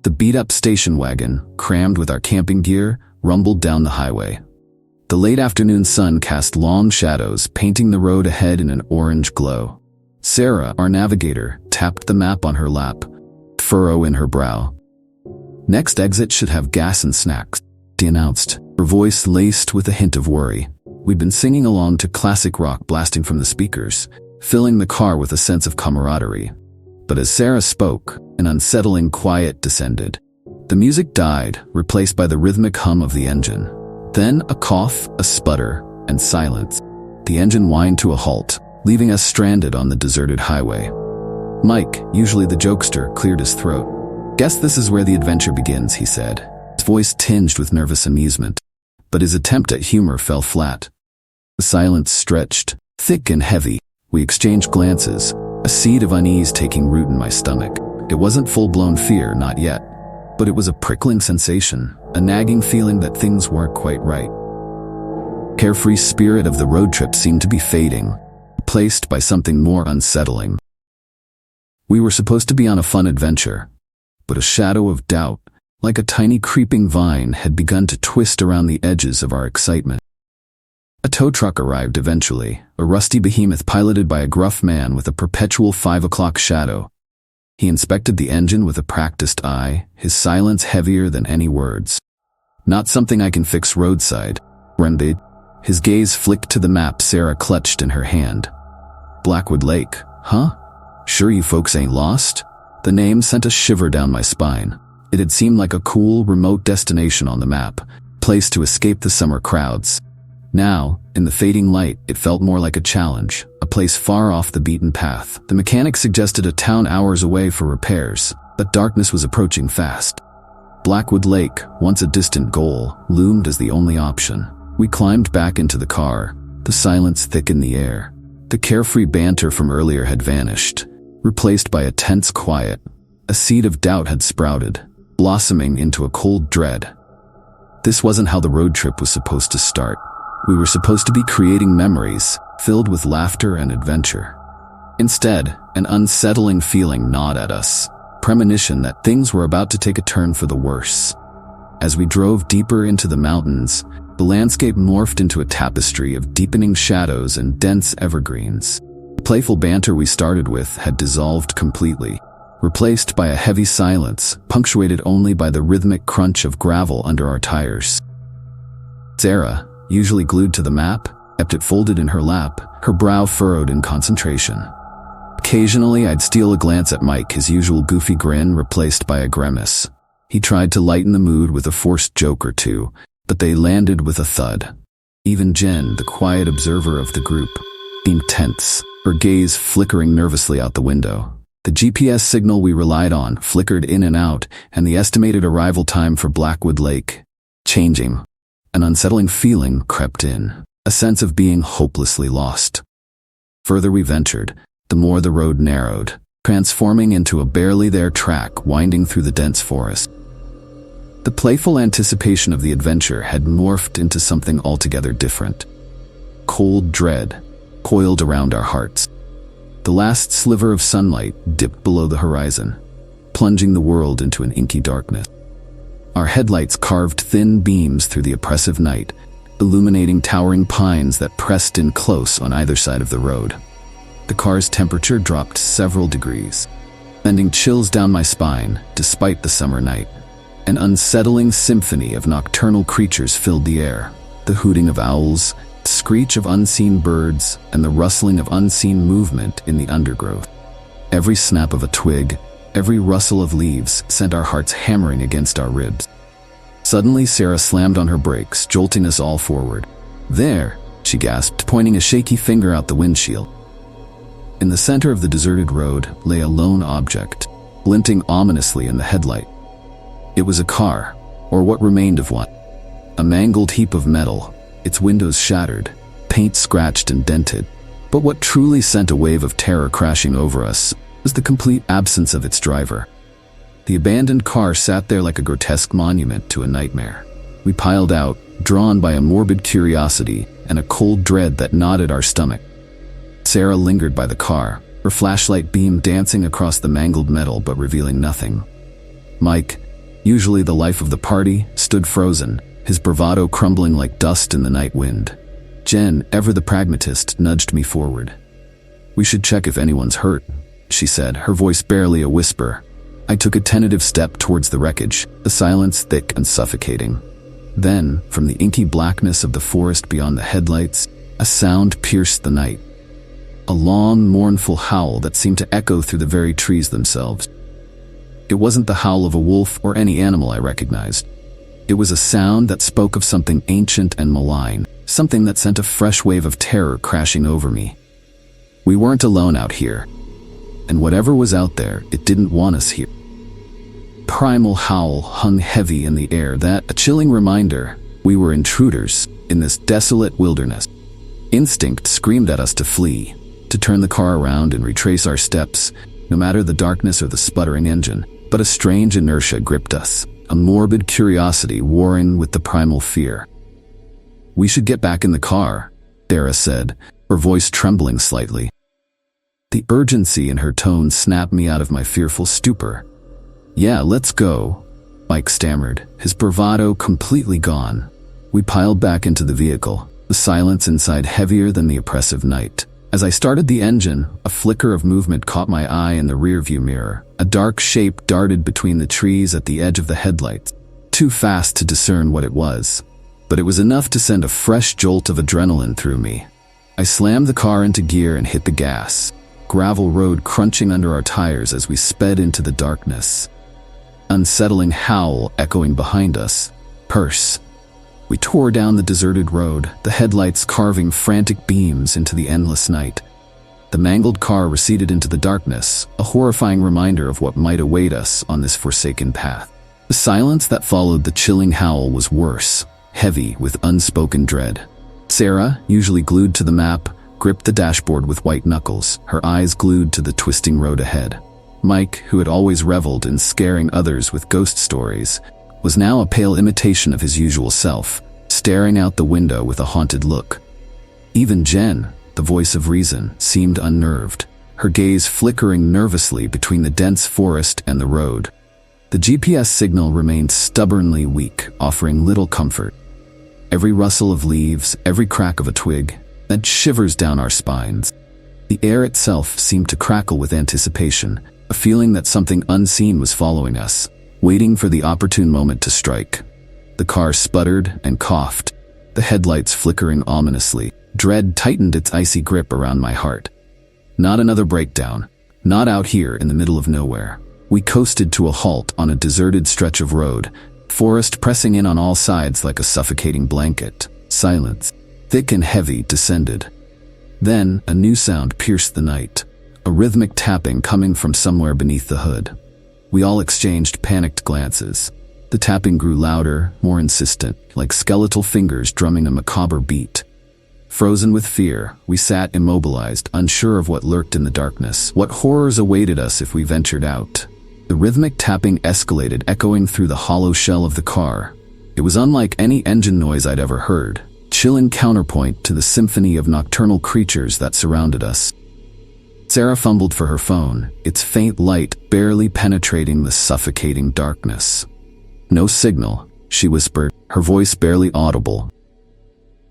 The beat-up station wagon, crammed with our camping gear, rumbled down the highway. The late afternoon sun cast long shadows, painting the road ahead in an orange glow. Sarah, our navigator, tapped the map on her lap, furrow in her brow. "Next exit should have gas and snacks," she announced, her voice laced with a hint of worry. We'd been singing along to classic rock blasting from the speakers, filling the car with a sense of camaraderie. But as Sarah spoke, an unsettling quiet descended. The music died, replaced by the rhythmic hum of the engine. Then a cough, a sputter, and silence. The engine whined to a halt, leaving us stranded on the deserted highway. Mike, usually the jokester, cleared his throat. "Guess this is where the adventure begins," he said, his voice tinged with nervous amusement. But his attempt at humor fell flat. The silence stretched, thick and heavy. We exchanged glances, a seed of unease taking root in my stomach. It wasn't full-blown fear, not yet. But it was a prickling sensation, a nagging feeling that things weren't quite right. Carefree spirit of the road trip seemed to be fading, replaced by something more unsettling. We were supposed to be on a fun adventure, but a shadow of doubt, like a tiny creeping vine, had begun to twist around the edges of our excitement. A tow truck arrived eventually, a rusty behemoth piloted by a gruff man with a perpetual 5 o'clock shadow. He inspected the engine with a practiced eye, his silence heavier than any words. "Not something I can fix roadside," Renbade. His gaze flicked to the map Sarah clutched in her hand. "Blackwood Lake, huh? Sure you folks ain't lost?" The name sent a shiver down my spine. It had seemed like a cool, remote destination on the map, a place to escape the summer crowds. Now, in the fading light, it felt more like a challenge, a place far off the beaten path. The mechanic suggested a town hours away for repairs, but darkness was approaching fast. Blackwood Lake, once a distant goal, loomed as the only option. We climbed back into the car, the silence thick in the air. The carefree banter from earlier had vanished, replaced by a tense quiet. A seed of doubt had sprouted, blossoming into a cold dread. This wasn't how the road trip was supposed to start. We were supposed to be creating memories, filled with laughter and adventure. Instead, an unsettling feeling gnawed at us, premonition that things were about to take a turn for the worse. As we drove deeper into the mountains, the landscape morphed into a tapestry of deepening shadows and dense evergreens. The playful banter we started with had dissolved completely, replaced by a heavy silence, punctuated only by the rhythmic crunch of gravel under our tires. Sarah, usually glued to the map, kept it folded in her lap, her brow furrowed in concentration. Occasionally, I'd steal a glance at Mike, his usual goofy grin replaced by a grimace. He tried to lighten the mood with a forced joke or two, but they landed with a thud. Even Jen, the quiet observer of the group, seemed tense, her gaze flickering nervously out the window. The GPS signal we relied on flickered in and out, and the estimated arrival time for Blackwood Lake changing. An unsettling feeling crept in, a sense of being hopelessly lost. Further we ventured, the more the road narrowed, transforming into a barely there track winding through the dense forest. The playful anticipation of the adventure had morphed into something altogether different. Cold dread coiled around our hearts. The last sliver of sunlight dipped below the horizon, plunging the world into an inky darkness. Our headlights carved thin beams through the oppressive night, illuminating towering pines that pressed in close on either side of the road. The car's temperature dropped several degrees, sending chills down my spine despite the summer night. An unsettling symphony of nocturnal creatures filled the air, the hooting of owls, the screech of unseen birds, and the rustling of unseen movement in the undergrowth. Every snap of a twig, every rustle of leaves sent our hearts hammering against our ribs. Suddenly, Sarah slammed on her brakes, jolting us all forward. "There," she gasped, pointing a shaky finger out the windshield. In the center of the deserted road lay a lone object, glinting ominously in the headlight. It was a car, or what remained of one. A mangled heap of metal, its windows shattered, paint scratched and dented. But what truly sent a wave of terror crashing over us was the complete absence of its driver. The abandoned car sat there like a grotesque monument to a nightmare. We piled out, drawn by a morbid curiosity and a cold dread that gnawed at our stomach. Sarah lingered by the car, her flashlight beam dancing across the mangled metal but revealing nothing. Mike, usually the life of the party, stood frozen, his bravado crumbling like dust in the night wind. Jen, ever the pragmatist, nudged me forward. "We should check if anyone's hurt," she said, her voice barely a whisper. I took a tentative step towards the wreckage, the silence thick and suffocating. Then, from the inky blackness of the forest beyond the headlights, a sound pierced the night. A long, mournful howl that seemed to echo through the very trees themselves. It wasn't the howl of a wolf or any animal I recognized. It was a sound that spoke of something ancient and malign, something that sent a fresh wave of terror crashing over me. We weren't alone out here, and whatever was out there, it didn't want us here. Primal howl hung heavy in the air, that a chilling reminder we were intruders in this desolate wilderness. Instinct screamed at us to flee, to turn the car around and retrace our steps, no matter the darkness or the sputtering engine. But a strange inertia gripped us, a morbid curiosity warring with the primal fear. "We should get back in the car," Dara said, her voice trembling slightly. The urgency in her tone snapped me out of my fearful stupor. "Yeah, let's go," Mike stammered, his bravado completely gone. We piled back into the vehicle, the silence inside heavier than the oppressive night. As I started the engine, a flicker of movement caught my eye in the rearview mirror. A dark shape darted between the trees at the edge of the headlights, too fast to discern what it was. But it was enough to send a fresh jolt of adrenaline through me. I slammed the car into gear and hit the gas, gravel road crunching under our tires as we sped into the darkness. Unsettling howl echoing behind us. Purse. We tore down the deserted road, the headlights carving frantic beams into the endless night. The mangled car receded into the darkness, a horrifying reminder of what might await us on this forsaken path. The silence that followed the chilling howl was worse, heavy with unspoken dread. Sarah, usually glued to the map, gripped the dashboard with white knuckles, her eyes glued to the twisting road ahead. Mike, who had always reveled in scaring others with ghost stories, was now a pale imitation of his usual self, staring out the window with a haunted look. Even Jen, the voice of reason, seemed unnerved, her gaze flickering nervously between the dense forest and the road. The GPS signal remained stubbornly weak, offering little comfort. Every rustle of leaves, every crack of a twig, sent shivers down our spines. The air itself seemed to crackle with anticipation, a feeling that something unseen was following us, waiting for the opportune moment to strike. The car sputtered and coughed, the headlights flickering ominously. Dread tightened its icy grip around my heart. Not another breakdown, not out here in the middle of nowhere. We coasted to a halt on a deserted stretch of road, forest pressing in on all sides like a suffocating blanket. Silence, thick and heavy, descended. Then a new sound pierced the night, a rhythmic tapping coming from somewhere beneath the hood. We all exchanged panicked glances. The tapping grew louder, more insistent, like skeletal fingers drumming a macabre beat. Frozen with fear, we sat immobilized, unsure of what lurked in the darkness, what horrors awaited us if we ventured out. The rhythmic tapping escalated, echoing through the hollow shell of the car. It was unlike any engine noise I'd ever heard, chilling counterpoint to the symphony of nocturnal creatures that surrounded us. Sarah fumbled for her phone, its faint light barely penetrating the suffocating darkness. "No signal," she whispered, her voice barely audible.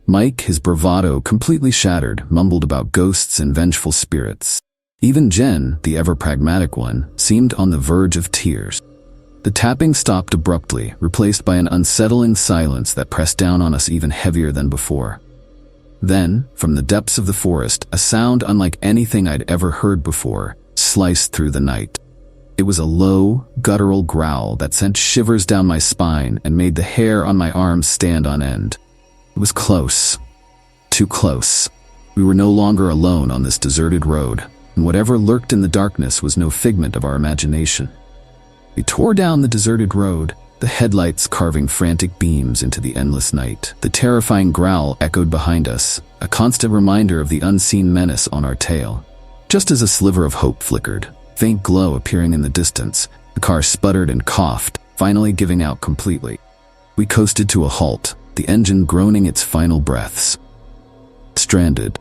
Mike, his bravado completely shattered, mumbled about ghosts and vengeful spirits. Even Jen, the ever-pragmatic one, seemed on the verge of tears. The tapping stopped abruptly, replaced by an unsettling silence that pressed down on us even heavier than before. Then, from the depths of the forest, a sound unlike anything I'd ever heard before sliced through the night. It was a low, guttural growl that sent shivers down my spine and made the hair on my arms stand on end. It was close. Too close. We were no longer alone on this deserted road, and whatever lurked in the darkness was no figment of our imagination. We tore down the deserted road, the headlights carving frantic beams into the endless night. The terrifying growl echoed behind us, a constant reminder of the unseen menace on our tail. Just as a sliver of hope flickered, faint glow appearing in the distance, the car sputtered and coughed, finally giving out completely. We coasted to a halt, the engine groaning its final breaths. Stranded.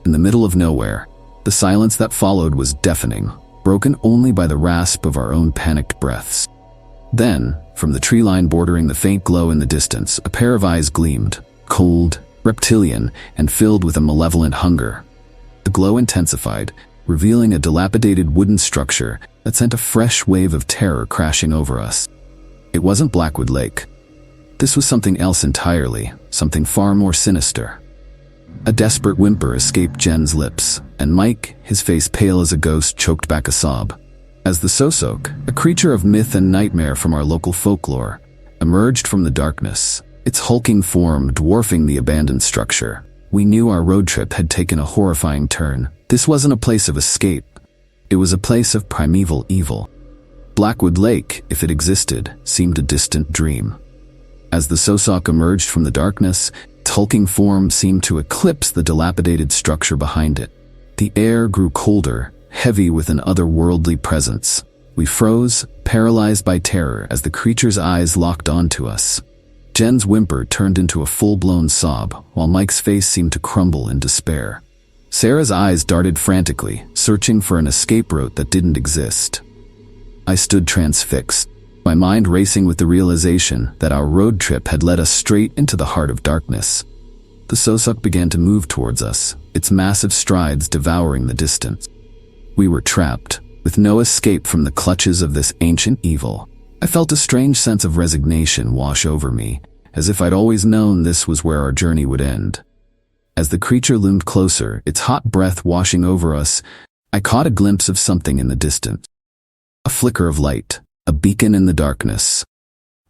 In the middle of nowhere, the silence that followed was deafening, broken only by the rasp of our own panicked breaths. Then, from the tree line bordering the faint glow in the distance, a pair of eyes gleamed, cold, reptilian, and filled with a malevolent hunger. The glow intensified, revealing a dilapidated wooden structure that sent a fresh wave of terror crashing over us. It wasn't Blackwood Lake. This was something else entirely, something far more sinister. A desperate whimper escaped Jen's lips, and Mike, his face pale as a ghost, choked back a sob. As the sosok, a creature of myth and nightmare from our local folklore, emerged from the darkness, its hulking form dwarfing the abandoned structure, we knew our road trip had taken a horrifying turn. This wasn't a place of escape. It was a place of primeval evil. Blackwood Lake, if it existed, seemed a distant dream. As the sosok emerged from the darkness, its hulking form seemed to eclipse the dilapidated structure behind it. The air grew colder, heavy with an otherworldly presence. We froze, paralyzed by terror as the creature's eyes locked onto us. Jen's whimper turned into a full-blown sob, while Mike's face seemed to crumble in despair. Sarah's eyes darted frantically, searching for an escape route that didn't exist. I stood transfixed, my mind racing with the realization that our road trip had led us straight into the heart of darkness. The sosok began to move towards us, its massive strides devouring the distance. We were trapped, with no escape from the clutches of this ancient evil. I felt a strange sense of resignation wash over me, as if I'd always known this was where our journey would end. As the creature loomed closer, its hot breath washing over us, I caught a glimpse of something in the distance. A flicker of light, a beacon in the darkness.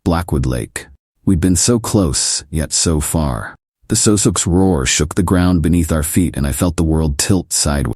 Blackwood Lake. We'd been so close, yet so far. The sosok's roar shook the ground beneath our feet, and I felt the world tilt sideways.